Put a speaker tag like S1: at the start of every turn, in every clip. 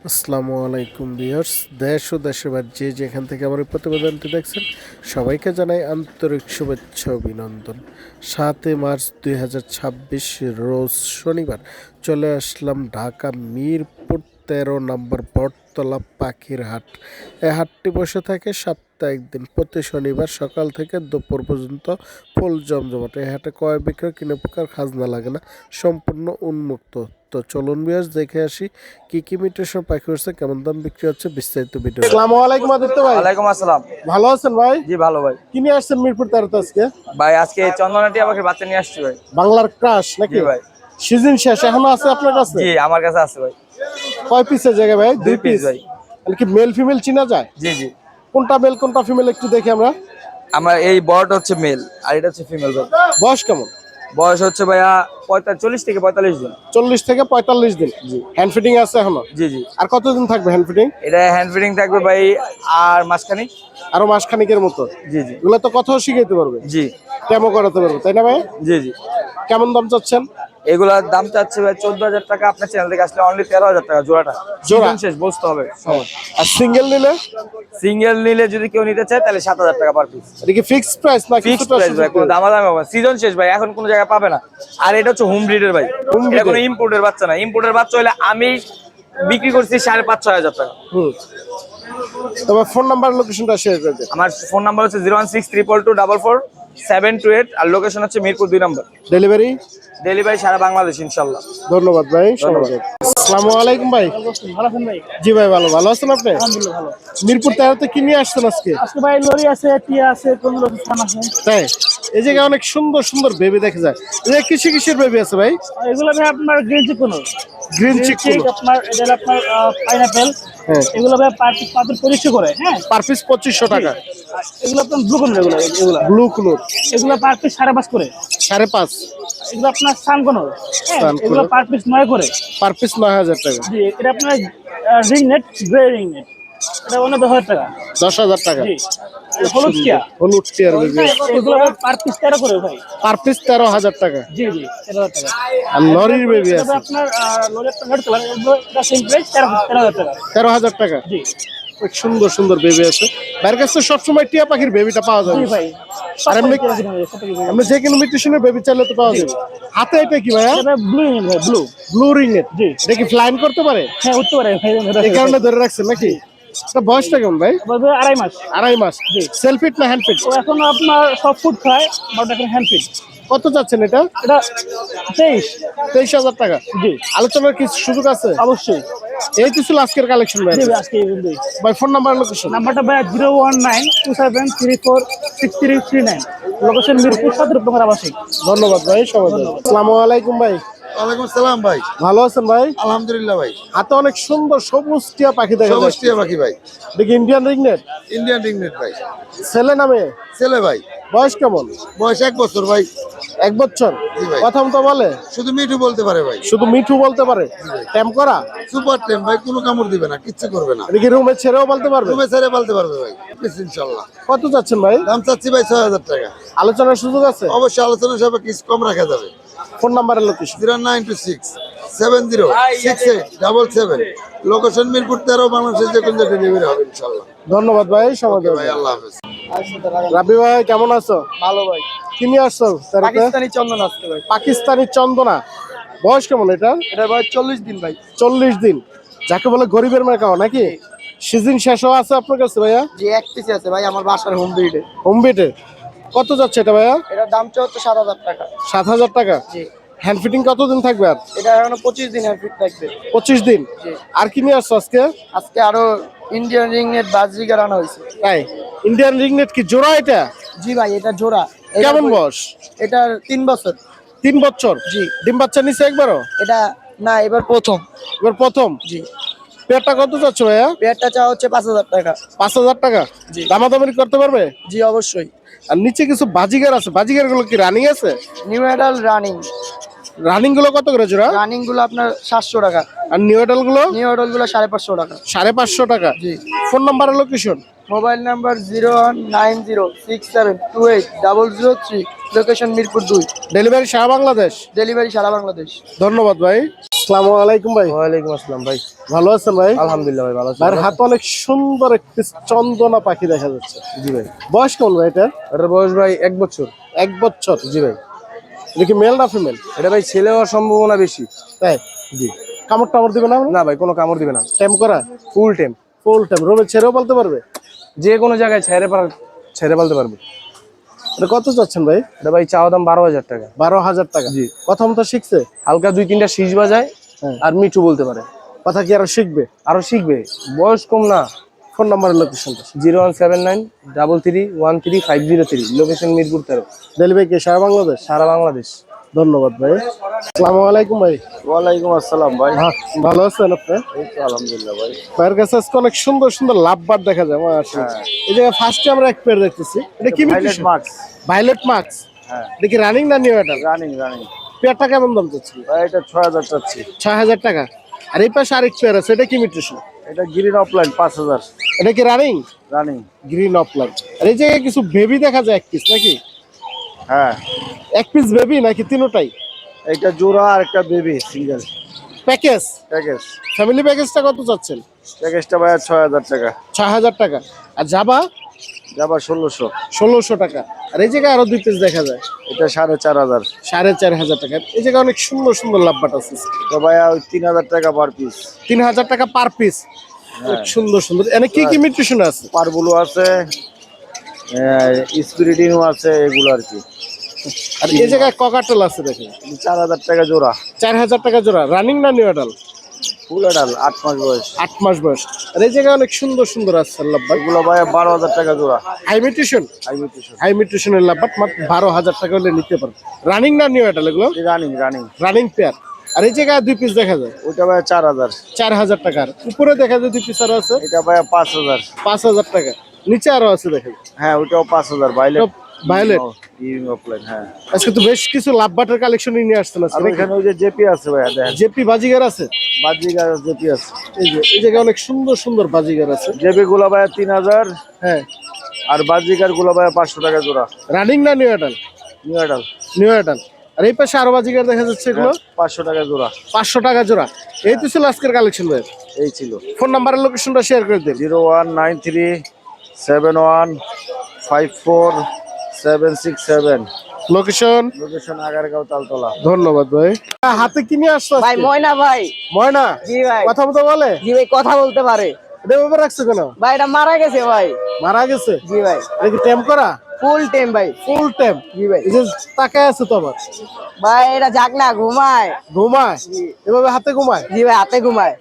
S1: আসসালামু আলাইকুম ভিউয়ার্স, দেশ ও দেশের বাইরে যে যেখান থেকে আমার এই প্রতিবেদনটি দেখছেন সবাইকে জানাই আন্তরিক শুভেচ্ছা ও অভিনন্দন। ৭ মার্চ ২০২৬ রোজ শনিবার চলে আসলাম ঢাকা মিরপুর ১৩ নম্বর বটতলা পাখির হাট। এই হাটটি বসে থাকে সপ্তাহে একদিন, প্রতি শনিবার সকাল থেকে দুপুর পর্যন্ত ফুল জমজমাট। এই হাটে ক্রয় বিক্রয় কোনো প্রকার খাজনা লাগে না, সম্পূর্ণ উন্মুক্ত। তো চলুন ভিউয়ার্স দেখে আসি কি কি মিউটেশন পাখি হচ্ছে, কেমন দাম বিক্রি হচ্ছে, বিস্তারিত ভিডিও। আসসালামু আলাইকুম আদিত্য ভাই।
S2: ওয়ালাইকুম আসসালাম।
S1: ভালো আছেন ভাই?
S2: জি ভালো ভাই।
S1: কি নিয়ে আসছেন মিরপুর 13 আজকে?
S2: ভাই আজকে চন্দনাটি আমাকে বাচ্চা নিয়ে আসছি ভাই।
S1: বাংলার ক্রাশ নাকি?
S2: জি ভাই।
S1: সিজন শেষ এখনো আছে আপনার কাছে?
S2: জি আমার কাছে আছে ভাই।
S1: কয় পিসের জায়গা ভাই?
S2: 2 পিস ভাই।
S1: মানে কি মেল ফিমেল চিনা যায়?
S2: জি জি।
S1: কোনটা মেল কোনটা ফিমেল একটু দেখি আমরা।
S2: আমার এই বড়টা হচ্ছে মেল আর এটা হচ্ছে ফিমেল ভাই।
S1: বয়স কেমন?
S2: বয়স হচ্ছে ভাইয়া 40 থেকে 45 দিন।
S1: 40 থেকে 45 দিন।
S2: জি।
S1: হ্যান্ড ফিটিং আছে এখনো?
S2: জি জি।
S1: আর কতদিন থাকবে হ্যান্ড ফিটিং?
S2: এটা হ্যান্ড ফিডিং থাকবে ভাই আর মাসখানেক।
S1: আরো মাসখানিকের মতো?
S2: জি জি।
S1: এগুলো তো কথাও শিখাইতে পারবে,
S2: জি
S1: ডেমো করাতে পারবে, তাই না ভাই?
S2: জি জি।
S1: কেমন দাম চাচ্ছেন?
S2: এগুলার দাম চাচ্ছে ভাই 14,000 টাকা। আপনার চ্যানেল থেকে আসলে অনলি 13,000 টাকা জোড়াটা।
S1: জোড়া?
S2: সিজন শেষ বসতে হবে।
S1: আর সিঙ্গেল নিলে?
S2: সিঙ্গেল নিলে যদি কেউ নিতে চায় তাহলে 7,000 টাকা পার পিস।
S1: এটা কি ফিক্সড প্রাইস না
S2: ফিক্সড
S1: কিছুটা
S2: প্রাইস ভাই, কোনো দামাদামি হবে না। সিজন শেষ ভাই, এখন কোনো জায়গায় পাবে না। আর এটা হচ্ছে হোম ব্রিডের ভাই,
S1: Home
S2: এটা কোনো
S1: breed?
S2: ইম্পোর্টের বাচ্চা না। ইম্পোর্টের বাচ্চা হলে আমি বিক্রি করছি 5,500-6,000 টাকা।
S1: হুম। তোমার ফোন নাম্বার লোকেশনটা শেয়ার করে দিন।
S2: আমার ফোন নাম্বার হচ্ছে 01622244728 আর লোকেশন হচ্ছে মিরপুর 2 নম্বর।
S1: ডেলিভারি?
S2: ডেলিভারি সারা বাংলাদেশ ইনশাল্লাহ।
S1: ধন্যবাদ ভাই।
S2: ধন্যবাদ।
S1: আসসালামু আলাইকুম ভাই।
S3: ভালো আছেন ভাই?
S1: জি ভাই ভালো। ভালো আছেন আপনি?
S3: আলহামদুলিল্লাহ ভালো।
S1: মিরপুর 13 কি নিয়ে আসছেন আজকে?
S3: আজকে ভাই লরি আছে, টিয়া আছে, কোনগুলো স্থান আছে।
S1: তাই এই জায়গায় অনেক সুন্দর সুন্দর বেবি দেখা যায়। এই যে কিসের বেবি আছে ভাই?
S3: আর এগুলো ভাই আপনার গ্রিন চিকনো।
S1: গ্রিন চিক
S3: আপনার এটা হলো আপনার পাইনাপেল।
S1: হ্যাঁ।
S3: এগুলো ভাই পাতের পরিষ্কার করে, হ্যাঁ।
S1: পার পিস 2500 টাকা।
S3: আর এগুলো আপনার ব্লু কোন এগুলো
S1: ব্লু কুলোর
S3: এগুলো পার পিস 5.5 করে।
S1: 5.5।
S3: এগুলো আপনার সান কোন,
S1: Sun
S3: এগুলো
S1: color।
S3: পার পিস 9 করে।
S1: পার পিস 9000 টাকা।
S3: জি, এটা আপনার ring net, grey ring net. এটা 10,000 টাকা।
S1: 10,000 টাকা।
S3: জি। আর হলুদ টিয়া,
S1: হলুদ টিয়ার বেবি
S3: এগুলো পার পিস 13 করে ভাই।
S1: পার পিস 13,000 টাকা।
S3: জি জি, 13,000 টাকা।
S1: আর লরির বেবি
S3: এটা
S1: আছে
S3: আপনার লরির রেড কালার, এটা সেম প্রাইস 13,000 টাকা।
S1: 13,000 টাকা।
S3: জি
S1: খুব সুন্দর সুন্দর বেবি আছে। বাইরের কাছে সবসময় টিয়া পাখির বেবিটা পাওয়া
S3: জি
S1: যাবে।
S3: ভাই।
S1: আর এমনি আমরা যে কোনো মিউটেশনের বেবি চাইলে তো পাওয়া যাবে। হাতে এটা কি ভাইয়া?
S3: এটা ব্লু রিং ভাই, ব্লু।
S1: ব্লু রিংনেট।
S3: জি।
S1: এটা কি ফ্লাইং করতে পারে?
S3: হ্যাঁ, উঠতে পারে ভাই।
S1: এই কারণে ধরে রাখছেন নাকি? এটা বয়সটা কেমন ভাই?
S3: বলবে 2.5 মাস।
S1: 2.5 মাস।
S3: জি।
S1: সেলফিট না হ্যান্ড ফিট?
S3: ও এখন আপনার সব ফুড খায়, বাট এখন হ্যান্ড ফিড।
S1: কত যাচ্ছেন এটা?
S3: এটা 23।
S1: 23,000 টাকা।
S3: জি
S1: আলোচনার কি সুযোগ আছে?
S3: অবশ্যই।
S1: এই তো ছিল আজকের কালেকশন ভাই।
S3: জি ভাই, আজকে এই পর্যন্তই।
S1: ভাই ফোন নাম্বার লোকেশন?
S3: নাম্বারটা ভাই 01927346339। লোকেশন মিরপুর 17 নম্বর আবাসিক।
S1: ধন্যবাদ ভাই সবাই। আসসালামু আলাইকুম ভাই।
S4: ওয়ালাইকুম সালাম ভাই।
S1: ভালো আছেন ভাই?
S4: আলহামদুলিল্লাহ ভাই।
S1: হাতে অনেক সুন্দর সবুজ টিয়া পাখি দেখা
S4: সবুজ
S1: যাচ্ছে।
S4: টিয়া পাখি ভাই।
S1: দেখি ইন্ডিয়ান রিংনেট।
S4: ইন্ডিয়ান রিংনেট ভাই।
S1: ছেলে নামে?
S4: ছেলে ভাই।
S1: বয়স কেমন?
S4: বয়স 1 বছর ভাই।
S1: 1 বছর।
S4: জি ভাই।
S1: কথা তো বলে?
S4: শুধু মিঠু বলতে পারে ভাই।
S1: শুধু মিঠু বলতে পারে? ট্যাম করা?
S4: সুপার টেম ভাই, কোনো কামড় দিবে না, কিচ্ছু করবে না।
S1: দেখি রুমে ছেড়েও বলতে পারবে?
S4: রুমে ছেড়ে পালতে পারবে ভাই, প্লিজ ইনশাআল্লাহ।
S1: কত যাচ্ছেন ভাই?
S4: দাম চাচ্ছি ভাই 6,000 টাকা।
S1: আলোচনার সুযোগ আছে?
S4: অবশ্যই আলোচনা সবাই কিছু কম রাখা যাবে।
S1: ফোন নাম্বারের লোকেশন?
S4: 0926706777। লোকেশন মিরপুর 13, বাংলাদেশের যে কোনো ডেলিভারি হবে ইনশাআল্লাহ।
S1: ধন্যবাদ ভাই সময়
S4: ওকে
S1: দেওয়ার
S4: ভাই,
S1: জন্য।
S4: আল্লাহ হাফেজ।
S1: রাবি ভাই কেমন আছো?
S3: ভালো ভাই।
S1: কি নিয়ে আসছো?
S3: পাকিস্তানি চন্দন আসছে ভাই।
S1: পাকিস্তানি চন্দনা। বয়স কেমন এটা?
S3: এটা ভাই 40 দিন ভাই।
S1: 40 দিন। যাকে বলে গরিবের মেকাও নাকি? সিজন শেষও আছে আপনার কাছে ভাইয়া?
S3: জি, এক পিস আছে ভাই আমার বাসার হোম ব্রিডে।
S1: হোম বিটে কত যাচ্ছে এটা ভাইয়া?
S3: এটার দামটা হচ্ছে 7,000 টাকা।
S1: 7,000 টাকা।
S3: জি।
S1: হ্যান্ড ফিটিং কতদিন থাকবে আর?
S3: এটা এখনো 25 দিন হ্যান্ড ফিট থাকবে।
S1: 25 দিন।
S3: জি।
S1: আর কি নিয়ে আসছো আজকে?
S3: আজকে আরো ইন্ডিয়ান রিং নেট বাজরিগার আনা হয়েছে।
S1: তাই ইন্ডিয়ান রিংনেট কি জোড়া এটা?
S3: জি ভাই, এটা জোড়া।
S1: কেমন বয়স?
S3: এটার 3 বছর।
S1: 3 বছর।
S3: জি।
S1: ডিম বাচ্চা নিছে একবারও?
S3: এটা না, এবার প্রথম।
S1: এবার প্রথম।
S3: জি।
S1: পেয়ারটা কত যাচ্ছে ভাইয়া?
S3: পেয়ারটা চা হচ্ছে 5,000 টাকা।
S1: 5,000 টাকা।
S3: জি।
S1: দামাদামি করতে পারবে?
S3: জি অবশ্যই।
S1: আর নিচে কিছু বাজিগার আছে, বাজিগার গুলো কি রানিং আছে?
S3: নিউ এডাল রানিং।
S1: রানিং গুলো কত করে জোড়া?
S3: রানিং গুলো আপনার 700 টাকা।
S1: আর নিউ এডাল গুলো?
S3: নিউ এডাল গুলো 550 টাকা।
S1: 550 টাকা।
S3: জি।
S1: ফোন নাম্বারের location?
S3: Mobile number 019067003। Location Mirpur 2।
S1: Delivery সারা বাংলাদেশ।
S3: ডেলিভারি সারা বাংলাদেশ।
S1: ধন্যবাদ ভাই। আসসালামু আলাইকুম ভাই।
S2: ওয়ালাইকুম আসসালাম ভাই।
S1: ভালো আছেন ভাই?
S2: আলহামদুলিল্লাহ ভাই, ভালো আছি।
S1: ভাইয়ের হাতে অনেক সুন্দর একটি চন্দনা পাখি দেখা যাচ্ছে।
S2: জি ভাই।
S1: বয়স কেমন ভাই এটা?
S2: এটার বয়স ভাই 1 বছর।
S1: 1 বছর।
S2: জি ভাই।
S1: এটা কি মেল না ফিমেল?
S2: এটা ভাই ছেলে হওয়ার সম্ভাবনা বেশি।
S1: তাই?
S2: জি।
S1: কামড় টামড় দিবে না?
S2: না ভাই, কোনো কামড় দিবে না।
S1: টেম করা?
S2: Full time.
S1: Full time. রুমে ছেড়েও বলতে পারবে?
S2: যে কোনো জায়গায় ছেড়ে পালতে পারবে।
S1: এটা কত চাচ্ছেন ভাই?
S2: এটা ভাই চাওয়া দাম 12,000 টাকা।
S1: 12,000 টাকা।
S2: জি।
S1: কথা মতো শিখছে?
S2: হালকা 2-3টা শীষ বাজায়
S1: হ্যাঁ।
S2: আর মিঠু বলতে পারে।
S1: কথা কি আরো শিখবে?
S2: আরো শিখবে, বয়স কম না।
S1: ফোন নাম্বারের লোকেশনটা?
S2: 01793335503, লোকেশন মিরপুর 13।
S1: ডেলিভারি কি সারা বাংলাদেশ?
S2: সারা বাংলাদেশ।
S1: ধন্যবাদ ভাই। আসসালামু আলাইকুম ভাই।
S4: ওয়ালাইকুম আসসালাম ভাই।
S1: ভালো আছেন আপনি?
S4: এই তো আলহামদুলিল্লাহ ভাই।
S1: ভাইয়ের কাছে আজকে অনেক সুন্দর সুন্দর লাভবার দেখা যায়। মাশাআল্লাহ। এই জায়গায় ফার্স্টে আমরা এক পেয়ার দেখতেছি। এটা কি
S4: ভাইলেট মার্কস।
S1: Violate marks.
S4: হ্যাঁ।
S1: এটা কি রানিং না নিউ এটা?
S4: রানিং।
S1: পেয়ারটা কেমন দাম চাচ্ছিল?
S4: ভাই এটা 6000 চাচ্ছি।
S1: 6000 টাকা। আর এই পাশে আরেক পেয়ার আছে, এটা কি মিউটেশন?
S4: এটা গ্রিন অফলাইন 5000
S1: এটা কি রানিং?
S4: রানিং।
S1: Green offline. আর এই জায়গায় কিছু বেবি দেখা যায় এক পিস নাকি?
S4: হ্যাঁ,
S1: এক পিস বেবি নাকি তিনোটাই?
S4: এটা জোড়া আর একটা baby single.
S1: Package?
S4: Package.
S1: Family প্যাকেজটা কত চাচ্ছেন?
S4: প্যাকেজটা ভাই 6000 টাকা।
S1: 6000 টাকা। আর জাবা?
S4: যাবার 1600।
S1: 1600 টাকা। আর এই জায়গায় আরো দুই পিস দেখা যায়,
S4: এটা 4500।
S1: 4500 টাকা। এই জায়গায় অনেক সুন্দর সুন্দর লাভবাট আছে।
S4: তো ভাই ওই 3000 টাকা পার পিস।
S1: 3000 টাকা পার পিস। অনেক সুন্দর সুন্দর। এনে কি কি মিউটেশন আছে?
S4: পারবুলো আছে, স্পিরিটিনও আছে, এগুলো আর কি।
S1: আর এই জায়গায় ককাটেল আছে দেখেন।
S4: 4000 টাকা জোড়া।
S1: 4000 টাকা জোড়া। রানিং না নিউ অ্যাডাল?
S4: ফুল অ্যাডাল 8 মাস বয়স।
S1: 8 মাস বয়স। আর এই জায়গায় অনেক সুন্দর সুন্দর আছে লাভবাট।
S4: এগুলো ভাই 12000 টাকা জোড়া।
S1: High mutation?
S4: হাইমিউটেশন।
S1: হাই মিউটেশনের লাভবাট মাত্র 12000 টাকা হলে নিতে পারবে। রানিং না নিউ অ্যাডাল এগুলো?
S4: রানিং।
S1: Running pair. আর এই জায়গায় দুই পিস দেখা যায়,
S4: ওইটা ভাই 4000।
S1: 4000 টাকার। উপরে দেখা যায় দুই পিস আরো আছে,
S4: এটা ভাই 5000।
S1: 5000 টাকা। নিচে আরো আছে দেখেন।
S4: হ্যাঁ, ওইটাও 5000 ভাইলেট।
S1: ভায়োলেট।
S4: অফলাইন। হ্যাঁ।
S1: আজকে তো বেশ কিছু লাভবাটের কালেকশন নিয়ে আসছেন
S4: আর
S1: আজকে।
S4: ওইখানে ওই যে জেপি আছে ভাই, দেখেন
S1: জেপি বাজিগার আছে।
S4: বাজিগার জেপি আছে।
S1: এই জায়গায় অনেক সুন্দর সুন্দর বাজিগার আছে।
S4: জেপি গুলো ভাই 3000।
S1: হ্যাঁ।
S4: আর বাজিগার গুলো ভাই 500 টাকা জোড়া।
S1: রানিং না new adult?
S4: New adult.
S1: New adult. আর এই পাশে আরো বাজিগার দেখা যাচ্ছে, এগুলো
S4: 500 টাকা জোড়া।
S1: 500 টাকা জোড়া। এই তো ছিল আজকের কালেকশন ভাই।
S4: এই ছিল।
S1: ফোন নাম্বারের লোকেশনটা শেয়ার করে দেন।
S4: 01937174767।
S1: লোকেশন?
S4: লোকেশন আগারগাঁও তালতলা।
S1: ধন্যবাদ ভাই। হাতে কি নিয়ে আসছো
S5: ভাই
S1: আজকে?
S5: ময়না ভাই।
S1: ময়না?
S5: জি ভাই।
S1: কথা মতো বলে?
S5: জি ভাই, কথা বলতে পারে।
S1: এটা ব্যাপার রাখছো কেন?
S5: ভাই এটা মারা গেছে ভাই।
S1: মারা গেছে?
S5: জি ভাই।
S1: এটা কি টেম করা?
S5: ফুল টাইম ভাই।
S1: ফুল টেম?
S5: জি ভাই।
S1: এই যে তাকায় আছে তো আবার।
S5: ভাই এটা যাক না, ঘুমায়।
S1: ঘুমায়? এভাবে হাতে ঘুমায়?
S5: জি ভাই, হাতে ঘুমায়।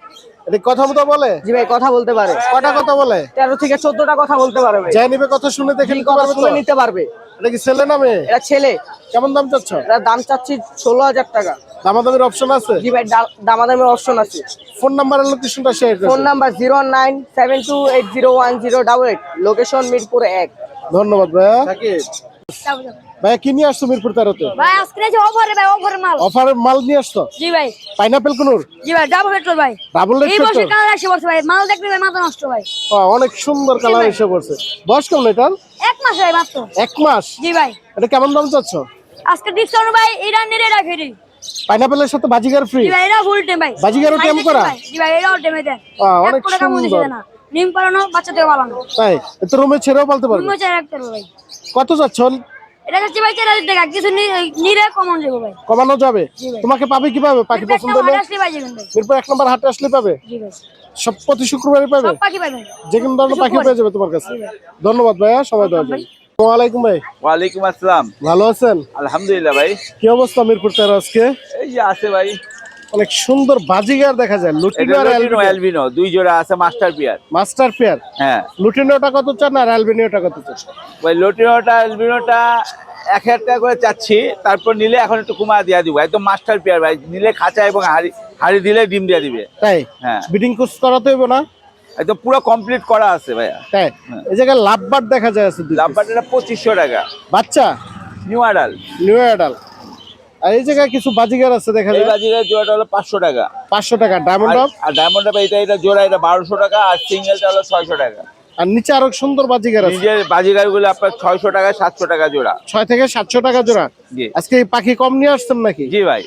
S1: এটা কথা মতো বলে?
S5: জি ভাই, কথা বলতে পারে।
S1: কটা কথা বলে?
S5: 13 থেকে 14টা কথা বলতে পারে ভাই।
S1: যাই নিবে কথা শুনে দেখে
S5: জি,
S1: নিতে
S5: কথা
S1: পারবে তো?
S5: শুনে নিতে পারবে।
S1: এটা কি ছেলে না মেয়ে?
S5: এটা ছেলে।
S1: কেমন দাম চাচ্ছ?
S5: এটার দাম চাচ্ছি 16000 টাকা।
S1: দামাদামির অপশন আছে?
S5: জি ভাই, দামাদামের অপশন আছে।
S1: ফোন নাম্বারের লোকেশনটা শেয়ার
S5: ফোন
S1: করুন।
S5: Number 09728010088, location Mirpur 1।
S1: ধন্যবাদ ভাইয়া। ভাইয়া কি নিয়ে আসছো মিরপুর 13-তে?
S6: ভাই আজকে যে অফারে ভাই, অফারের মাল।
S1: অফারের মাল নিয়ে আসছো?
S6: জি ভাই।
S1: Pineapple conure?
S6: জি ভাই, ডাবল পেট্রোল ভাই।
S1: ডাবল রেড
S6: এই বছর
S1: পেট্রোল?
S6: কালার এসে পড়ছে ভাই, মাল দেখলে ভাই মাথা নষ্ট ভাই।
S1: অনেক সুন্দর কালার এসে পড়ছে। বয়স কেমন এটার?
S6: 1 মাস ভাই মাত্র।
S1: 1 মাস?
S6: জি ভাই।
S1: এটা কেমন দাম চাচ্ছ?
S6: আজকে ডিসকাউন্ট ভাই, ইরান নিয়ে এটা ফ্রি।
S1: পাইনাপেলের সাথে বাজিগার ফ্রি?
S6: জি ভাই, এটা ফুল টাইম ভাই।
S1: বাজিগারও টেম করা?
S6: জি ভাই, এটাও টেমে দেন।
S1: অনেক
S6: এক টাকা মনে
S1: সুন্দর।
S6: দিছে না। নিম পালানো, বাচ্চাদের পালানো।
S1: তাই? এত রুমে ছেড়েও বলতে পারবে?
S6: তুমি চাই রাখতে হবে ভাই।
S1: কত চাচ্ছ?
S6: এটা হচ্ছে ভাই 4000 টাকা, কিছু নিরে কমন যাবে ভাই।
S1: কমানো যাবে?
S6: জি ভাই।
S1: তোমাকে পাবে কিভাবে? পাখি
S6: একটা
S1: পছন্দ হলে
S6: ভাড়া আসলে ভাই যাবেন ভাই।
S1: মিরপুর 1 নম্বর হাটে আসলে পাবে?
S6: জি ভাই।
S1: সব প্রতি শুক্রবারই পাবে?
S6: সব পাখি পাবেন।
S1: যে কোনো ধরনের পাখি পেয়ে যাবে তোমার কাছে। ধন্যবাদ ভাইয়া, সময় দেওয়ার জন্য। আসসালামু আলাইকুম ভাই।
S2: ওয়ালাইকুম আসসালাম।
S1: ভালো আছেন?
S2: আলহামদুলিল্লাহ ভাই।
S1: কি অবস্থা মিরপুর 13 আজকে?
S2: এই যে আছে ভাই।
S1: অনেক সুন্দর বাজিগার দেখা যায়, লুটিনো আর
S2: লুটিনো অ্যালবিনো দুই জোড়া আছে, মাস্টার পিয়ার।
S1: Master pair.
S2: হ্যাঁ
S1: লুটিনোটা কত চান আর অ্যালবিনিওটা কত চান?
S2: ভাই, লুটিনোটা অ্যালবিনোটা 1000 টাকা করে চাচ্ছি, তারপর নিলে এখন একটু কমা দিয়া দিব। একদম মাস্টার পেয়ার ভাই, নিলে খাঁচা এবং হাড়ি দিলে ডিম দিয়ে দিবে।
S1: তাই?
S2: হ্যাঁ,
S1: বিডিং কোর্স করাতে হবে না?
S2: একদম পুরো কমপ্লিট করা আছে ভাইয়া।
S1: তাই? এই জায়গায় লাভবাট দেখা যায় আছে দুই পিস।
S2: লাভবারটা 2500 টাকা,
S1: বাচ্চা
S2: নিউ আডাল।
S1: New adult. আর এই জায়গায় কিছু বাজিগার আছে দেখা
S2: এই
S1: যায়
S2: বাজিগার জোড়াটা হলো 500 টাকা।
S1: 500 টাকা। Diamond off?
S2: আর ডায়মন্ড আপ এটা জোড়া, এটা 1200 টাকা। আর সিঙ্গেলটা হলো 600 টাকা।
S1: আর নিচে আরো সুন্দর বাজিগার আছে।
S2: নিজের বাজিগার গুলো আপনার 600 টাকা 700 টাকা জোড়া।
S1: 6 থেকে 700 টাকা জোড়া।
S2: জি
S1: আজকে এই পাখি কম নিয়ে আসছেন নাকি?
S2: জি ভাই।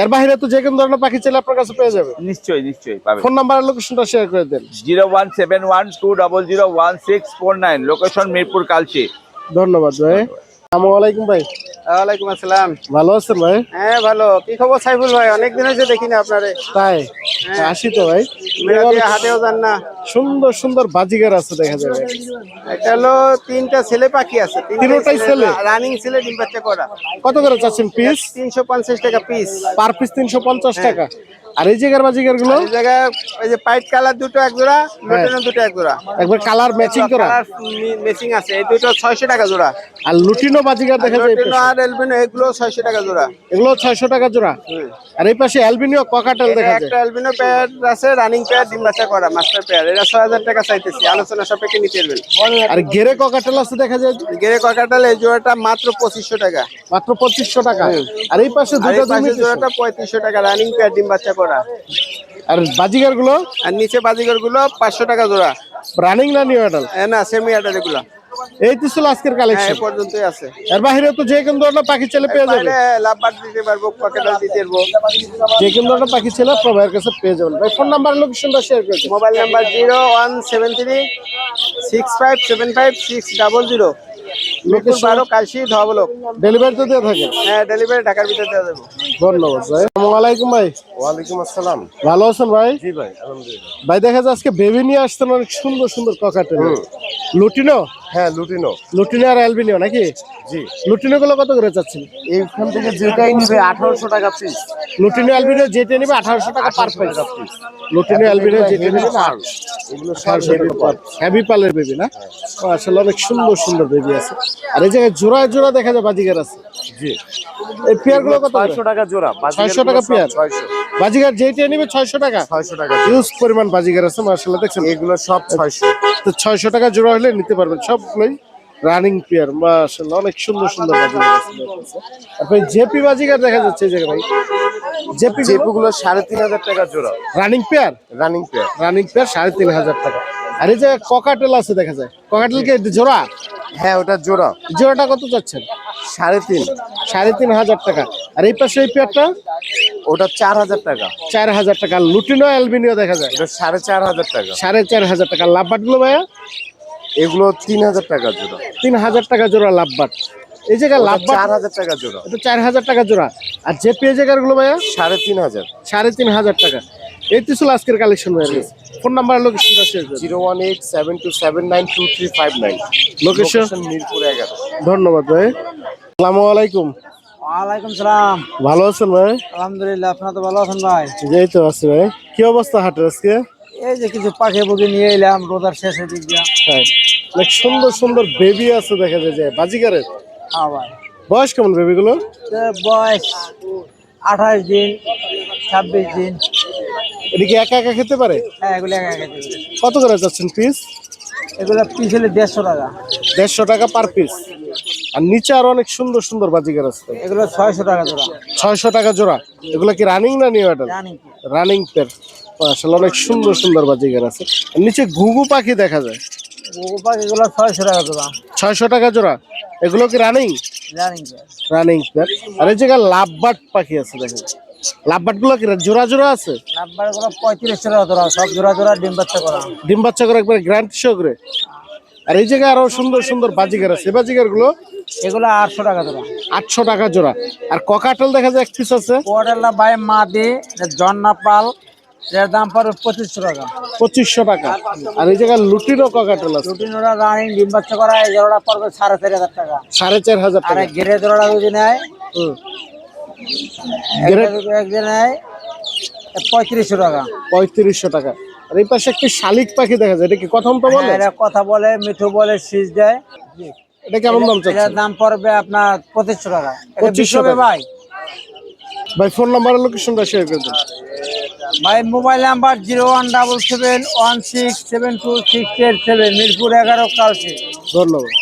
S1: এর বাইরে তো যে কোনো ধরনের পাখি চাইলে আপনার কাছে পেয়ে যাবে।
S2: নিশ্চয়ই নিশ্চয়ই পাবেন।
S1: ফোন নাম্বার আর লোকেশনটা শেয়ার করে দেন।
S2: 01712001649, লোকেশন মিরপুর কালচি।
S1: ধন্যবাদ ভাই। আসসালামু আলাইকুম ভাই।
S3: ওয়ালাইকুম আসসালাম।
S1: ভালো আছেন ভাই?
S3: হ্যাঁ ভালো, কি খবর সাইফুল ভাই? অনেকদিন হয়েছে দেখি না আপনারে।
S1: তাই আসি তো ভাই।
S3: হাটেও যান না।
S1: সুন্দর সুন্দর বাজিগার আছে দেখা যাবে।
S3: এটা হলো 3টা ছেলে পাখি আছে,
S1: তিনটাই ছেলে?
S3: রানিং ছেলে, ডিম বাচ্চা করা।
S1: কত করে চাচ্ছেন পিস?
S3: 350 টাকা পিস।
S1: পার পিস 350 টাকা। আর এই জায়গার বাজিগার গুলো?
S3: এই জায়গায় ওই যে পাইট কালার দুটো এক জোড়া, লুটিনো দুটো এক জোড়া।
S1: একবার কালার ম্যাচিং করা?
S3: কালার ম্যাচিং আছে, এই দুটো 600 টাকা জোড়া।
S1: আর লুটিনো বাজিগার দেখা যায়?
S3: লুটিনো আর এলবিনো এগুলো 600 টাকা জোড়া।
S1: এগুলো 600 টাকা জোড়া। আর এই পাশে অ্যালবিনিও ককাটেল দেখা যায়।
S3: একটা এলবিনো পেয়ার আছে, রানিং পেয়ার, ডিম বাচ্চা করা, মাস্টার পেয়ার। এরা 6000 টাকা চাইতেছি, আলোচনা সাপেক্ষে নিতে পারবেন।
S1: আর গেরে ককাটেল আছে দেখা যায়?
S3: গেরে ককাটাল এই জোড়াটা মাত্র 2500 টাকা।
S1: মাত্র 2500 টাকা। আর এই পাশে
S3: আর
S1: দুটো
S3: এই পাশের জোড়াটা 3500 টাকা, রানিং পেয়ার, ডিম বাচ্চা করা।
S1: আর বাজিগার গুলো?
S3: আর নিচে বাজিগর গুলো 500 টাকা জোড়া।
S1: রানিং না নিউ অ্যাডাল?
S3: না, সেমি আডার এগুলা।
S1: এই তো ছিল আজকের
S3: হ্যাঁ,
S1: কালেকশন।
S3: এই পর্যন্তই আছে।
S1: এর বাইরে তো যে কোনো ধরনের পাখি ছেলে পেয়ে যাবে।
S3: পাইলে লাভবার দিতে পারবো, ককাটাল দিতে পারবো।
S1: যে কোনো ধরনের পাখি ছেলে প্রবাহের কাছে পেয়ে যাবেন ভাই। ফোন নাম্বার লোকেশনটা শেয়ার করে দিন।
S3: Mobile number 01736575600। মিরপুর 12 কালশি ধবলক।
S1: ডেলিভারি তো দিয়ে থাকেন?
S3: হ্যাঁ, ডেলিভারি ঢাকার ভিতরে দেওয়া যাবে।
S1: ধন্যবাদ ভাই। আসসালামু আলাইকুম ভাই।
S4: ওয়ালাইকুম আসসালাম।
S1: ভালো আছেন ভাই?
S4: জি ভাই, আলহামদুলিল্লাহ।
S1: ভাই দেখা যাচ্ছে আজকে বেবি নিয়ে আসছেন অনেক সুন্দর সুন্দর ককাটেল। লুটিনো?
S4: হ্যাঁ, লুটিনো।
S1: লুটিনো আর অ্যালবিনিও নাকি?
S4: জি।
S1: লুটিনো গুলো কত করে চাচ্ছেন?
S4: এইখান থেকে যেটাই নিবে 1800 টাকা পিস।
S1: লুটিনো অ্যালবিনিও যেটা নিবে 1800 টাকা পার পিস। লুটিনো অ্যালবিনিও যেটা নিবে
S4: এগুলো সব
S1: 1800 টাকা পার। হেভি পালের বেবি না? আসলে অনেক সুন্দর সুন্দর বেবি আছে। আর এই জায়গায় জোড়া জোড়া দেখা যায় বাজিগার আছে।
S4: জি।
S1: এই পেয়ার গুলো কত?
S4: 500 টাকা জোড়া।
S1: 600 টাকা পেয়ার।
S4: 600।
S1: বাজিগার যেটা নিবে 600 টাকা।
S4: 600 টাকা।
S1: হিউজ পরিমাণ বাজিগার আছে মাশাআল্লাহ, দেখছেন?
S4: এগুলো সব 600।
S1: তো 600 টাকা জোড়া হলে নিতে পারবেন সবগুলোই রানিং পেয়ার। মাশাআল্লাহ অনেক সুন্দর সুন্দর বাজিগার আছে। আপনি জেপি বাজিগার দেখা যাচ্ছে এই জায়গায় ভাই। জেপি
S4: জেপুগুলো 3500 টাকা জোড়া।
S1: Running pair?
S4: Running pair.
S1: Running pair 3500 টাকা। আর এই যে ককাটেল আছে দেখা যায়, ককাটেল কি জোড়া?
S4: হ্যাঁ, ওটা জোড়া।
S1: জোড়াটা কত চাচ্ছেন?
S4: 3.5।
S1: 3500 টাকা। আর এই পাশে এই পেয়ারটা?
S4: ওটা 4000 টাকা।
S1: 4000 টাকা। লুটিনো অ্যালবিনিও দেখা যায়?
S4: এটা 4500 টাকা।
S1: 4500 টাকা। লাভবাট গুলো ভাইয়া?
S4: এগুলো 3000 টাকা জোড়া।
S1: 3000 টাকা জোড়া লাভবাট। এই জায়গায় লাভবাট
S4: 4000 টাকা জোড়া।
S1: এটা 4000 টাকা জোড়া। আর যে পেয়ে জায়গার গুলো ভাইয়া?
S4: 3500।
S1: 3500 টাকা। এই তো ছিল আজকের কালেকশন ভাইয়া। ফোন নাম্বার আর লোকেশনটা শেয়ার করুন।
S4: 01872792359।
S1: লোকেশন
S4: মিরপুর 11।
S1: ধন্যবাদ ভাই। আসসালামু আলাইকুম।
S3: ওয়ালাইকুম সালাম।
S1: ভালো আছেন ভাই?
S3: আলহামদুলিল্লাহ, আপনারা তো ভালো আছেন ভাই?
S1: যেই তো আছি ভাই। কি অবস্থা হাটের আজকে?
S3: এই যে কিছু পাখি বুকি নিয়ে এলাম, রোদার শেষের দিক দিয়ে।
S1: হ্যাঁ, অনেক সুন্দর সুন্দর বেবি আছে দেখা যায় যে বাজিগারের।
S3: হ্যাঁ ভাই।
S1: বয়স কেমন বেবিগুলো?
S3: বয়স 28 দিন, 26 দিন।
S1: এটা কি একা একা খেতে পারে?
S3: হ্যাঁ, এগুলো একা একা দিবে।
S1: কত করে যাচ্ছেন পিস?
S3: এগুলো পিস হলে 150 টাকা।
S1: 150 টাকা পার পিস। আর নিচে আরো অনেক সুন্দর সুন্দর বাজিগার আছে।
S3: এগুলো 600 টাকা জোড়া।
S1: 600 টাকা জোড়া। এগুলা কি রানিং না নিউ অ্যাডাল্ট?
S3: জানি কি?
S1: Running pair. আসলে অনেক সুন্দর সুন্দর বাজিগার আছে। আর নিচে ঘুঘু পাখি দেখা যায়।
S3: এগুলো 600 টাকা জোড়া।
S1: 600 টাকা জোড়া। এগুলো কি রানিং?
S3: জানি কি?
S1: Running pair. আর এই জায়গায় লাভবার্ড পাখি আছে দেখেন। লাভবার্ড গুলো কি জোড়া জোড়া আছে?
S3: নাম্বার গুলো 3500 টাকা জোড়া, সব জোড়া জোড়া ডিম বাচ্চা করা।
S1: ডিম বাচ্চা করে একবার গ্যারান্টি সহকারে। আর এই জায়গায় আরো সুন্দর সুন্দর বাজিগার আছে। বাজিগার গুলো?
S3: এগুলো 800 টাকা জোড়া।
S1: 800 টাকা জোড়া। আর ককাটেল দেখা যায় এক পিস আছে।
S3: কোয়ারেলা বাই মাদি, জন্না পাল, এর দাম পড়বে 2500 টাকা।
S1: 2500 টাকা। আর এই জায়গায় লুটিনো ককাটেল আছে।
S3: রুটিনোরা রানিং ডিম বাচ্চা করা, এই জোড়াটা পড়বে 4500 টাকা।
S1: 4500
S3: আর
S1: টাকা।
S3: এই গেরে জোড়াটা যদি নেয়,
S1: হুম।
S3: একদিন নেয় 3500 টাকা।
S1: 3500 টাকা। আর এই পাশে একটি শালিক পাখি দেখা যায়। এটা কি প্রথম তো বলে?
S3: হ্যাঁ, এরা কথা বলে, মিঠু বলে, শীষ দেয়।
S1: এটা কেমন দাম চাচ্ছেন?
S3: এটার দাম পড়বে আপনার 2500 টাকা।
S1: 2500 টাকা।
S3: ভাই
S1: ভাই ফোন নাম্বার আর লোকেশনটা শেয়ার করে দিন।
S3: ভাই মোবাইল নাম্বার 01771672687, মিরপুর 11 কালচি।
S1: ধন্যবাদ।